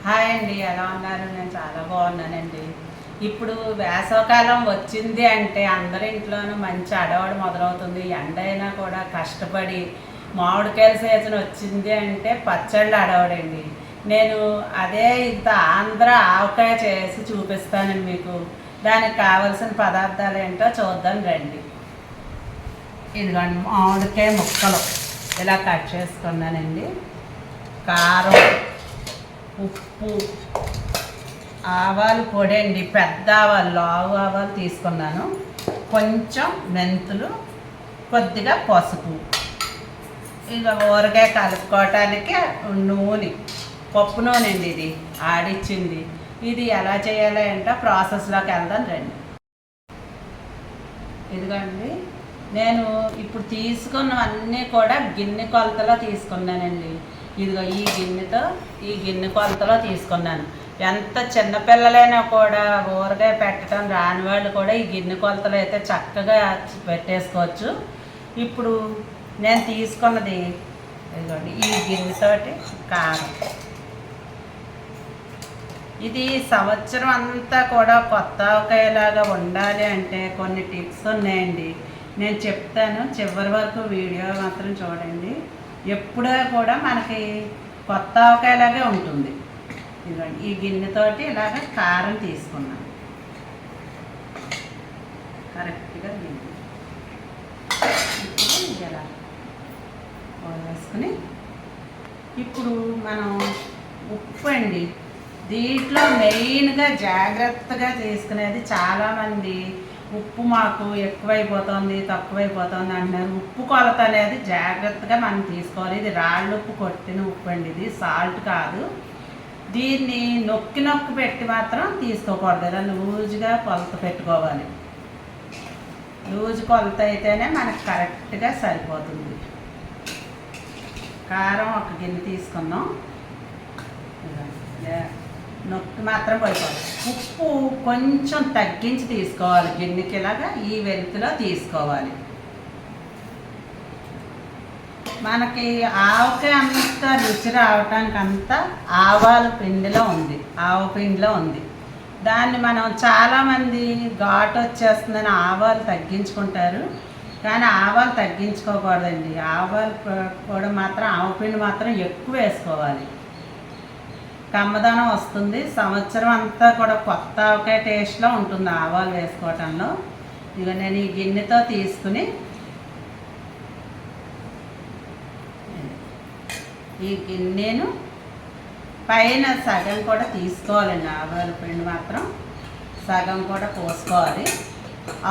Hi అండి, ఎలా ఉన్నారు? నేను చాలా బాగున్నానండి. ఇప్పుడు వేసవకాలం వచ్చింది అంటే అందరి ఇంట్లోనూ మంచి అడవాడు మొదలవుతుంది. ఎండ అయినా కూడా కష్టపడి మామిడికాయల సీజన్ వచ్చింది అంటే పచ్చళ్ళు అడవడండి. నేను అదే ఇంత ఆంధ్ర ఆవకాయ చేసి చూపిస్తానండి మీకు. దానికి కావలసిన పదార్థాలు ఏంటో చూద్దాం రండి. ఇదిగోండి మామిడికాయ ముక్కలు ఇలా కట్ చేసుకున్నానండి. కారం, ఉప్పు, ఆవాలు పొడి అండి, పెద్ద ఆవాలు, లావు ఆవాలు తీసుకున్నాను, కొంచెం మెంతులు, కొద్దిగా పసుపు, ఇక ఊరగాయ కలుపుకోవటానికి నూనె, పప్పు నూనె అండి, ఇది ఆడిచ్చింది. ఇది ఎలా చేయాలి అంటే ప్రాసెస్లోకి వెళ్దాం రండి. ఇదిగోండి నేను ఇప్పుడు తీసుకున్నవన్నీ కూడా గిన్నె కొలతలో తీసుకున్నానండి. ఇదిగో ఈ గిన్నె కొలతలో తీసుకున్నాను. ఎంత చిన్నపిల్లలైనా కూడా ఊరగాయ పెట్టడం రాని వాళ్ళు కూడా ఈ గిన్నె కొలతలు అయితే చక్కగా పెట్టేసుకోవచ్చు. ఇప్పుడు నేను తీసుకున్నది ఇదిగోండి ఈ గిన్నెతోటి కారం. ఇది సంవత్సరం అంతా కూడా కొత్త ఆవకాయలాగా ఉండాలి అంటే కొన్ని టిప్స్ ఉన్నాయండి, నేను చెప్తాను. చివరి వరకు వీడియో మాత్రం చూడండి. ఎప్పుడూ కూడా మనకి కొత్త ఆవకాయలాగే ఉంటుంది. ఇదిగోండి ఈ గిన్నెతోటి ఇలాగ కారం తీసుకున్నాను కరెక్ట్గా. గిన్నె ఇప్పుడు ఇలా వేసుకుని ఇప్పుడు మనం ఉప్పు అండి, దీంట్లో మెయిన్గా జాగ్రత్తగా తీసుకునేది. చాలామంది ఉప్పు మాకు ఎక్కువైపోతుంది తక్కువైపోతుంది అంటున్నారు. ఉప్పు కొలత అనేది జాగ్రత్తగా మనం తీసుకోవాలి. ఇది రాళ్ళు ఉప్పు కొట్టిన ఉప్పు అండి, ఇది సాల్ట్ కాదు. దీన్ని నొక్కి పెట్టి మాత్రం తీసుకోకూడదు, ఇలా లూజ్గా కొలత పెట్టుకోవాలి. లూజ్ కొలత అయితేనే మనకు కరెక్ట్గా సరిపోతుంది. కారం ఒక గిన్నె తీసుకున్నాం, నొక్కి మాత్రం పడిపోవాలి. ఉప్పు కొంచెం తగ్గించి తీసుకోవాలి, గిన్నెకి ఇలాగా ఈ వెలుతులో తీసుకోవాలి. మనకి ఆవకాయ అంత రుచి రావటానికి అంతా ఆవాల పిండిలో ఉంది, ఆవ పిండిలో ఉంది. దాన్ని మనం చాలామంది ఘాటు వచ్చేస్తుందని ఆవాలు తగ్గించుకుంటారు, కానీ ఆవాలు తగ్గించుకోకూడదండి. ఆవాలు కూడా మాత్రం ఆవపిండి మాత్రం ఎక్కువ వేసుకోవాలి, కమ్మదనం వస్తుంది. సంవత్సరం అంతా కూడా కొత్త ఆవకాయ టేస్ట్లో ఉంటుంది ఆవాలు వేసుకోవటంలో. ఇక నేను ఈ గిన్నెతో తీసుకుని ఈ గిన్నెను పైన సగం కూడా తీసుకోవాలండి. ఆవాల పిండి మాత్రం సగం కూడా పోసుకోవాలి,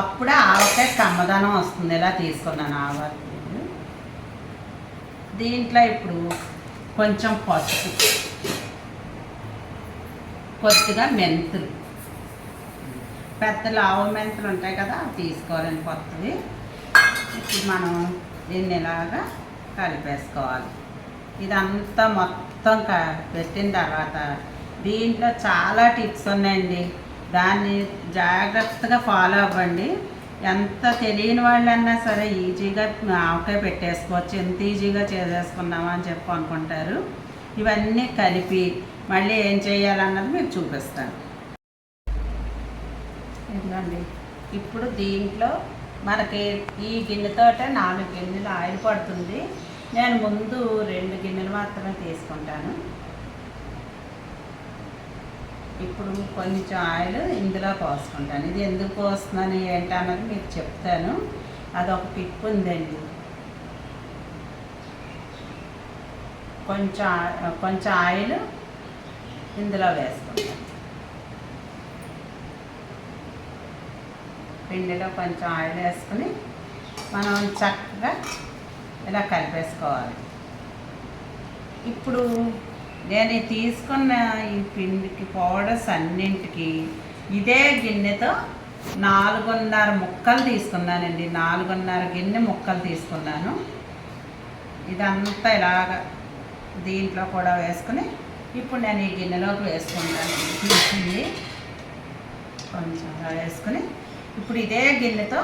అప్పుడే ఆవకాయ కమ్మదనం వస్తుంది. ఇలా తీసుకున్నాను ఆవాల పిండి. దీంట్లో ఇప్పుడు కొంచెం పసుపు, కొద్దిగా మెంతులు, పెద్ద లావు మెంతులు ఉంటాయి కదా అవి తీసుకోవాలండి కొత్తవి. ఇప్పుడు మనం దీన్ని ఇలాగా కలిపేసుకోవాలి. ఇదంతా మొత్తం పెట్టిన తర్వాత దీంట్లో చాలా టిప్స్ ఉన్నాయండి, దాన్ని జాగ్రత్తగా ఫాలో అవ్వండి. ఎంత తెలియని వాళ్ళన్నా సరే ఈజీగా ఆవకాయ పెట్టేసుకోవచ్చు. ఎంత ఈజీగా చేసేసుకున్నామా అని చెప్పి అనుకుంటారు. ఇవన్నీ కలిపి మళ్ళీ ఏం చేయాలన్నది మీకు చూపిస్తాను. ఇదిగోండి ఇప్పుడు దీంట్లో మనకి ఈ గిన్నెతోటే 4 గిన్నెలు ఆయిల్ పడుతుంది. నేను ముందు 2 గిన్నెలు మాత్రమే తీసుకుంటాను. ఇప్పుడు కొంచెం ఆయిల్ ఇందులో పోసుకుంటాను. ఇది ఎందుకు పోస్తున్నాను ఏంటన్నది మీకు చెప్తాను, అదొక టిప్ ఉందండి. కొంచెం ఆయిల్ ఇందులో వేసుకుంటాను. పిండిలో కొంచెం ఆయిల్ వేసుకుని మనం చక్కగా ఇలా కలిపేసుకోవాలి. ఇప్పుడు నేను తీసుకున్న ఈ పిండికి పౌడర్స్ అన్నింటికి ఇదే గిన్నెతో 4.5 ముక్కలు తీసుకున్నానండి. 4.5 గిన్నె ముక్కలు తీసుకున్నాను. ఇదంతా ఇలాగ దీంట్లో కూడా వేసుకుని ఇప్పుడు నేను ఈ గిన్నెలోకి వేసుకుంటాను. తీసింది కొంచెం వేసుకుని ఇప్పుడు ఇదే గిన్నెతో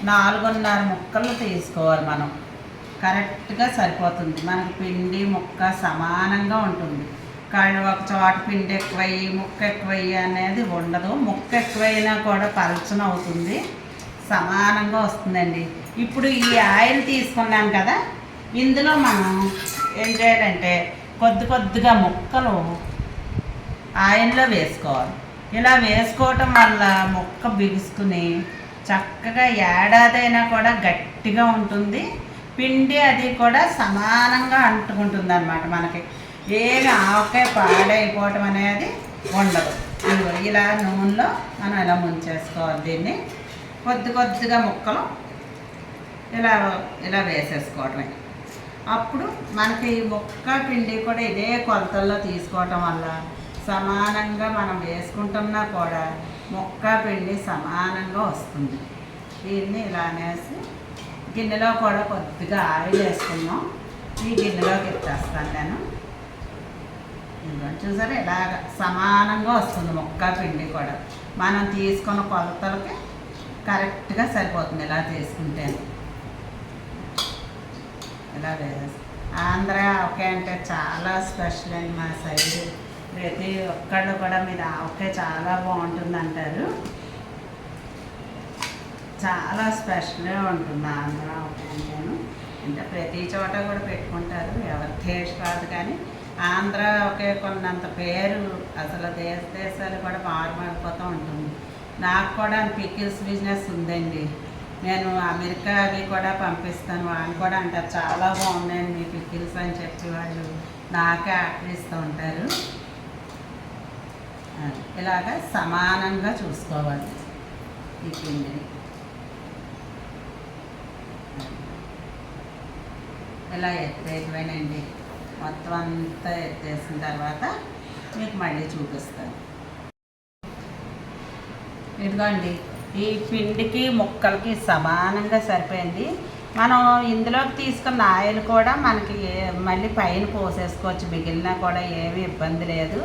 4.5 ముక్కలు తీసుకోవాలి. మనం కరెక్ట్గా సరిపోతుంది, మనకి పిండి ముక్క సమానంగా ఉంటుంది. కానీ ఒక చోట పిండి ఎక్కువయ్యి ముక్క ఎక్కువయ్యి అనేది ఉండదు. ముక్క ఎక్కువైనా కూడా పలచన అవుతుంది, సమానంగా వస్తుందండి. ఇప్పుడు ఈ ఆయిల్ తీసుకున్నాం కదా, ఇందులో మనం ఏం చేయాలంటే కొద్దిగా ముక్కలు ఆయిల్లో వేసుకోవాలి. ఇలా వేసుకోవటం వల్ల ముక్క బిగుసుకుని చక్కగా ఏడాదైనా కూడా గట్టిగా ఉంటుంది. పిండి అది కూడా సమానంగా అంటుకుంటుంది అన్నమాట. మనకి ఏమి ఆవకాయ పాడైపోవటం అనేది ఉండదు. ఇలా నూనెలో మనం ఇలా ముంచేసుకోవాలి. దీన్ని కొద్దిగా ముక్కలు ఇలా వేసేసుకోవటమే. అప్పుడు మనకి ముక్క పిండి కూడా ఇదే కొలతల్లో తీసుకోవటం వల్ల సమానంగా మనం వేసుకుంటున్నా కూడా ముక్క పిండి సమానంగా వస్తుంది. దీన్ని ఇలా అనేసి గిన్నెలో కూడా కొద్దిగా ఆయిల్ వేసుకున్నాం. ఈ గిన్నెలోకి ఎత్తేస్తాను నేను. చూసారా ఇలాగ సమానంగా వస్తుంది ముక్క పిండి కూడా. మనం తీసుకున్న కొలతలకి కరెక్ట్గా సరిపోతుంది ఇలా తీసుకుంటే. ఇలా వేసేస్తాం. ఆంధ్ర ఆవకాయ అంటే చాలా స్పెషల్ అండి మా సైడ్. ప్రతి ఒక్కళ్ళు కూడా మీరు ఆవకాయ చాలా బాగుంటుంది అంటారు. చాలా స్పెషల్గా ఉంటుంది ఆంధ్ర ఆవకాయ అంటేను. అంటే ప్రతి చోట కూడా పెట్టుకుంటారు, ఎవరి టేస్ట్ రాదు. కానీ ఆంధ్ర ఒకే కొన్నంత పేరు అసలు దేశాలు కూడా మారిపోతూ ఉంటుంది. నాకు కూడా పికిల్స్ బిజినెస్ ఉందండి. నేను అమెరికా అవి కూడా పంపిస్తాను. వాళ్ళు కూడా అంటారు చాలా బాగున్నాయండి మీ పికిల్స్ అని చెప్పి వాళ్ళు నాకే ఆకలిస్తూ ఉంటారు. ఇలాగ సమానంగా చూసుకోవాలి ఈ పిండిని. ఇలా ఎత్తేసిపోయినండి. మొత్తం అంతా ఎత్తేసిన తర్వాత మీకు మళ్ళీ చూపిస్తాను. ఇదిగోండి, ఈ పిండికి ముక్కలకి సమానంగా సరిపోయింది. మనం ఇందులోకి తీసుకున్న ఆయిల్ కూడా మనకి మళ్ళీ పైన పోసేసుకోవచ్చు, మిగిలినా కూడా ఏమీ ఇబ్బంది లేదు.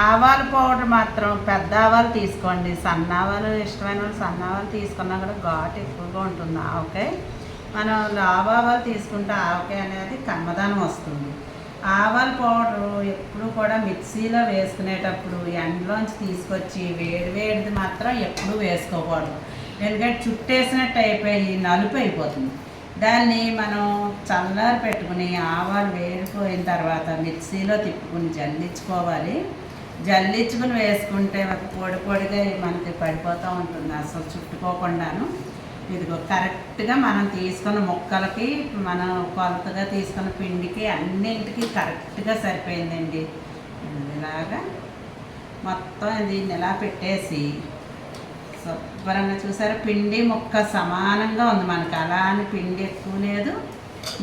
ఆవాల పౌడర్ మాత్రం పెద్ద ఆవాలు తీసుకోండి. సన్న ఆవాలు ఇష్టమైన వాళ్ళు సన్న ఆవాలు తీసుకున్నా కూడా ఘాటు ఎక్కువగా ఉంటుంది ఆవకాయ. మనం ఆవాలు తీసుకుంటే ఆవకాయ అనేది కమ్మదనం వస్తుంది. ఆవాల పౌడరు ఎప్పుడు కూడా మిక్సీలో వేసుకునేటప్పుడు ఎండలోంచి తీసుకొచ్చి వేడిది మాత్రం ఎప్పుడూ వేసుకోకూడదు. ఎందుకంటే చుట్టేసినట్టు అయిపోయి నలుపు అయిపోతుంది. దాన్ని మనం చల్లారి పెట్టుకుని ఆవాలు వేడిపోయిన తర్వాత మిక్సీలో తిప్పుకుని జల్లించుకోవాలి. జల్లించుకుని వేసుకుంటే పొడిగా మనకి పడిపోతూ ఉంటుంది, అసలు చుట్టుకోకుండాను. ఇదిగో కరెక్ట్గా మనం తీసుకున్న ముక్కలకి మనం కొలతగా తీసుకున్న పిండికి అన్నింటికి కరెక్ట్గా సరిపోయిందండి. ఇలాగా మొత్తం దీన్ని ఇలా పెట్టేసి శుభ్రంగా చూసారా పిండి ముక్క సమానంగా ఉంది మనకి. అలా అని పిండి ఎక్కువ లేదు,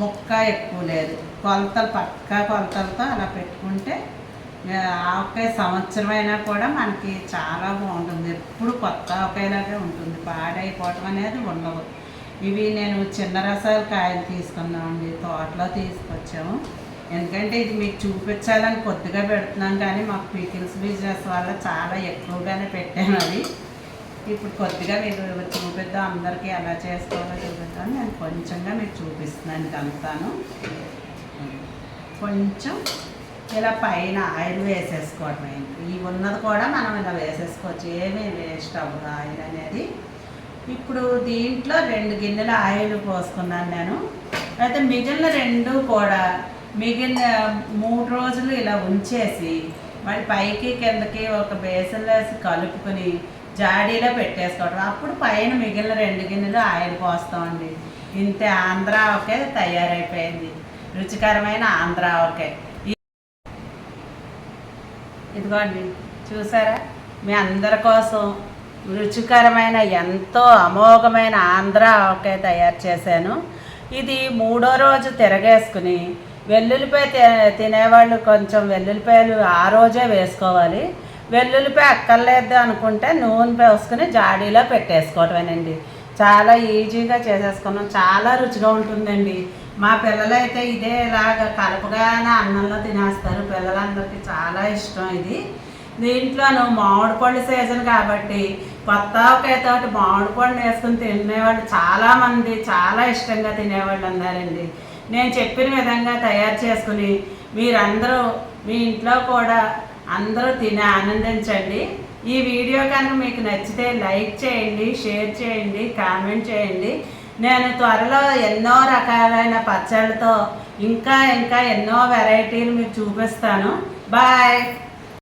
ముక్క ఎక్కువ లేదు. పక్కా కొలతలతో అలా పెట్టుకుంటే ఆవకాయ సంవత్సరం అయినా కూడా మనకి చాలా బాగుంటుంది. ఎప్పుడు కొత్త ఆవకాయలాగే ఉంటుంది, పాడైపోవటం అనేది ఉండదు. ఇవి నేను చిన్న రసాల కాయలు తీసుకున్నామండి, తోటలో తీసుకొచ్చాము. ఎందుకంటే ఇది మీకు చూపించాలని కొద్దిగా పెడుతున్నాం, కానీ మాకు పికిల్స్ బిజినెస్ వల్ల చాలా ఎక్కువగానే పెట్టాను. అది ఇప్పుడు కొద్దిగా మీకు చూపిద్దాం, అందరికీ ఎలా చేసుకోవాలో చూపిద్దాం. నేను కొంచెంగా మీకు చూపిస్తున్నాను కలుపుతాను. కొంచెం ఇలా పైన ఆయిల్ వేసేసుకోవటం. ఈ ఉన్నది కూడా మనం ఇలా వేసేసుకోవచ్చు, ఏమీ వేస్ట్ అవ్వదు ఆయిల్ అనేది. ఇప్పుడు దీంట్లో 2 గిన్నెల ఆయిల్ పోసుకున్నాను నేను. అయితే మిగిలిన 2 కూడా మిగిలిన 3 రోజులు ఇలా ఉంచేసి మళ్ళీ పైకి కిందకి ఒక బేసన్లో వేసి కలుపుకొని జాడీలో పెట్టేసుకోవటం. అప్పుడు పైన మిగిలిన 2 గిన్నెలు ఆయిల్ పోస్తామండి. ఇంతే, ఆంధ్ర ఆవకాయ తయారైపోయింది. రుచికరమైన ఆంధ్ర ఆవకాయ. ఇదిగోండి చూసారా, మీ అందరి కోసం రుచికరమైన ఎంతో అమోఘమైన ఆంధ్ర ఆవకాయ తయారు చేశాను. ఇది 3వ రోజు తిరగేసుకుని వెల్లుల్లిపాయ తినేవాళ్ళు కొంచెం వెల్లుల్లిపాయలు ఆ రోజే వేసుకోవాలి. వెల్లుల్లిపాయ అక్కర్లేదు అనుకుంటే నూనె పోసుకుని జాడీలో పెట్టేసుకోవటమేనండి. చాలా ఈజీగా చేసేసుకున్నాం, చాలా రుచిగా ఉంటుందండి. మా పిల్లలైతే ఇదే ఇలాగ కలపగానే అన్నంలో తినేస్తారు. పిల్లలందరికీ చాలా ఇష్టం ఇది. దీంట్లోనూ మామిడి పళ్ళు సీజన్ కాబట్టి కొత్త ఆవకాయతో మామిడి పళ్ళు వేసుకుని తినేవాళ్ళు చాలామంది చాలా ఇష్టంగా తినేవాళ్ళు ఉన్నారండి. నేను చెప్పిన విధంగా తయారు చేసుకుని మీరందరూ మీ ఇంట్లో కూడా అందరూ తిని ఆనందించండి. ఈ వీడియో కనుక మీకు నచ్చితే లైక్ చేయండి, షేర్ చేయండి, కామెంట్ చేయండి. నేను త్వరలో ఎన్నో రకాలైన పచ్చళ్ళతో ఇంకా ఎన్నో వెరైటీలు మీకు చూపిస్తాను. బాయ్.